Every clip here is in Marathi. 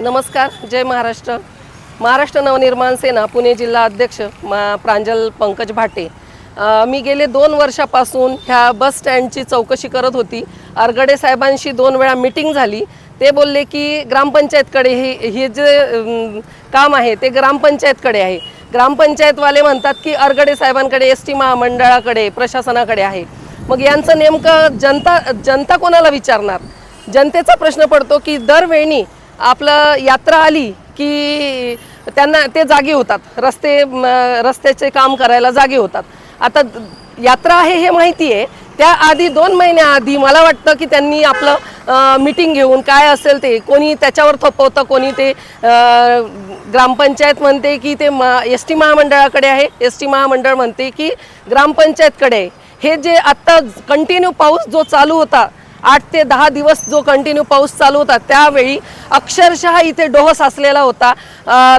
नमस्कार, जय महाराष्ट्र. महाराष्ट्र नवनिर्माण सेना पुणे जिल्हा अध्यक्ष प्रांजल पंकज भाटे. मी गेले 2 वर्षापासून ह्या बस स्टँडची चौकशी करत होती. अरगडे साहेबांशी 2 वेळा मीटिंग झाली. ते बोलले की ग्रामपंचायतकडे हे जे काम आहे ते ग्रामपंचायतकडे आहे. ग्रामपंचायतवाले म्हणतात की अरगडे साहेबांकडे, एसटी महामंडळाकडे, प्रशासनाकडे आहे. मग यांचं नेमकं जनता कोणाला विचारणार? जनतेचा प्रश्न पडतो की दरवेळी आपलं यात्रा आली की त्यांना ते जागे होतात, रस्त्याचे काम करायला जागे होतात. आता यात्रा आहे हे माहिती आहे, त्याआधी 2 महिन्याआधी मला वाटतं की त्यांनी आपलं मीटिंग घेऊन काय असेल ते, कोणी त्याच्यावर थोपवतं, कोणी ते ग्रामपंचायत म्हणते की ते एस टी महामंडळाकडे आहे, एस टी महामंडळ म्हणते की ग्रामपंचायतकडे आहे. हे जे आत्ता कंटिन्यू पाऊस जो चालू होता, 8 ते 10 दिवस जो कंटिन्यू पाऊस चालू होता, त्यावेळी अक्षरशः इथे डोह साचलेला होता.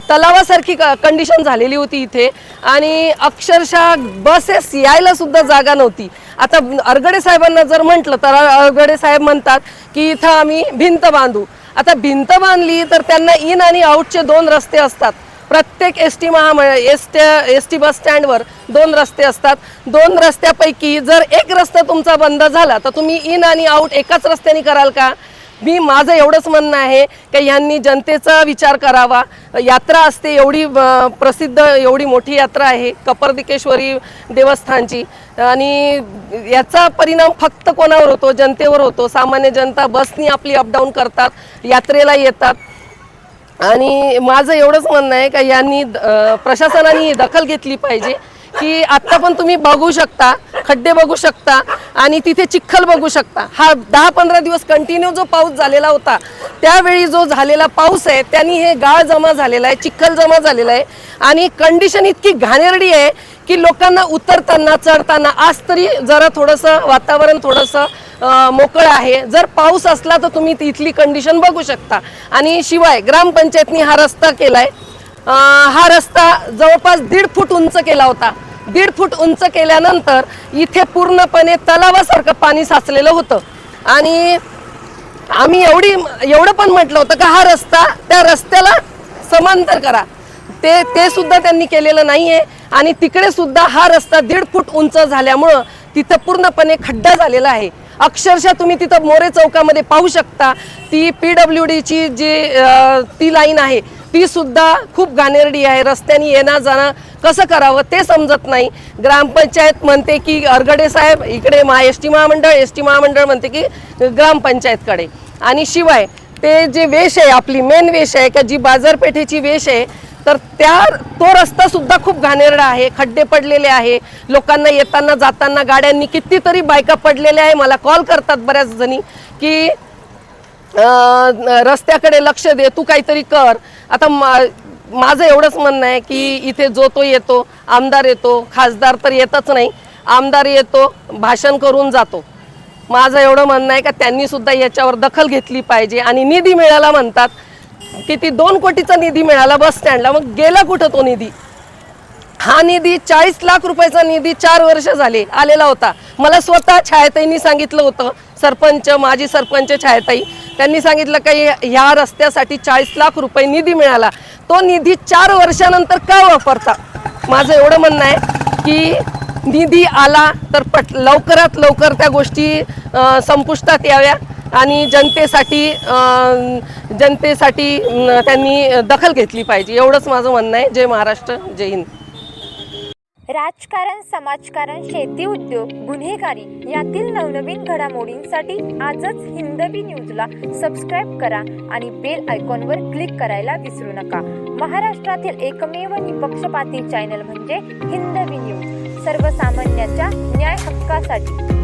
तलावासारखी कंडिशन झालेली होती इथे आणि अक्षरशः बसेस यायला सुद्धा जागा नव्हती. आता अरगडे साहेबांना जर म्हटलं तर अरगडे साहेब म्हणतात की इथं आम्ही भिंत बांधू. आता भिंत बांधली तर त्यांना इन आणि आउटचे 2 रस्ते असतात. प्रत्येक एस टी बस स्टँडवर 2 रस्ते असतात. 2 रस्त्यापैकी जर एक रस्ता तुमचा बंद झाला तर तुम्ही इन आणि आउट एकाच रस्त्याने कराल का? माझं एवढंच म्हणणं आहे की यांनी जनतेचा विचार करावा. यात्रा असते, एवढी प्रसिद्ध, एवढी मोठी यात्रा आहे कपर्दिकेश्वरी देवस्थानची, आणि याचा परिणाम फक्त कोणावर होतो? जनतेवर होतो. सामान्य जनता बसनी आपली अपडाऊन करतात, यात्रेला येतात. आणि माझं एवढंच म्हणणं आहे की यांनी प्रशासनाने दखल घेतली पाहिजे की आत्ता पण तुम्ही बघू शकता, खड्डे बघू शकता आणि तिथे चिखल बघू शकता. हा 10-15 दिवस कंटिन्यू जो पाऊस झालेला होता, त्यावेळी जो झालेला पाऊस आहे त्यांनी हे गाळ जमा झालेला आहे, चिखल जमा झालेला आहे आणि कंडिशन इतकी घाणेरडी आहे की लोकांना उतरताना, चढताना, आज तरी जरा थोडंसं वातावरण थोडंसं मोकळं आहे. जर पाऊस असला तर तुम्ही इथली कंडिशन बघू शकता. आणि शिवाय ग्रामपंचायतनी हा रस्ता केलाय. हा रस्ता जवळपास 1.5 फूट उंच केला होता. 1.5 फूट उंच केल्यानंतर इथे पूर्णपणे तलावासारखं पाणी साचलेलं होतं आणि आम्ही एवढं पण म्हटलं होतं का हा रस्ता त्या रस्त्याला समांतर करा. ते सुद्धा त्यांनी केलेलं नाही आहे. आणि तिकडे सुद्धा हा रस्ता 1.5 फूट उंच झाल्यामुळं तिथं पूर्णपणे खड्डा झालेला आहे. अक्षरशः तुम्ही तिथं मोरे चौकामध्ये पाहू शकता. ती PWDची ती लाईन आहे ती सुद्धा खूप घाणेरडी आहे. रस्त्याने येणं जाणं कसं करावं ते समजत नाही. ग्रामपंचायत म्हणते की अरगडे साहेब इकडे, एस टी महामंडळ म्हणते की ग्रामपंचायतकडे. आणि शिवाय ते जे वेश आहे, आपली मेन वेश आहे का जी बाजारपेठेची वेश आहे, तर तो रस्ता सुद्धा खूप घाणेरडा आहे. खड्डे पडलेले आहे. लोकांना येताना जाताना गाड्यांनी कितीतरी बायका पडलेल्या आहे. मला कॉल करतात बऱ्याच जणी की रस्त्याकडे लक्ष दे, तू काहीतरी कर. आता माझं एवढंच म्हणणं आहे की इथे जो तो येतो, आमदार येतो, खासदार तर येतच नाही, आमदार येतो, भाषण करून जातो. माझं एवढं म्हणणं आहे का त्यांनी सुद्धा याच्यावर दखल घेतली पाहिजे. आणि निधी मिळाला म्हणतात, किती 2 कोटीचा निधी मिळाला बस स्टँडला, मग गेला कुठं तो निधी? हा निधी 40 लाख रुपयाचा निधी 4 वर्ष झाले आलेला होता. मला स्वतः छायाताईंनी सांगितलं होतं, सरपंच, माजी सरपंच छायाताई, त्यांनी सांगितलं की ह्या रस्त्यासाठी 40 लाख रुपये निधी मिळाला. तो निधी 4 वर्षानंतर का वापरता? माझं एवढं म्हणणं आहे की निधी आला तर लवकरात लवकर त्या गोष्टी संपुष्टात याव्या आणि जनतेसाठी त्यांनी दखल घेतली पाहिजे. एवढंच माझं म्हणणं आहे. जय महाराष्ट्र, जय हिंद. राजकारण, समाजकारण, शेती, उद्योग, गुन्हेगारी यातील नवनवीन घडामोडींसाठी आजच हिंदवी न्यूजला सबस्क्राईब करा आणि बेल आयकॉनवर क्लिक करायला विसरू नका. महाराष्ट्रातील एकमेव निपक्षपाती चॅनल म्हणजे हिंदवी न्यूज, सर्वसामान्यांच्या न्याय हक्कासाठी.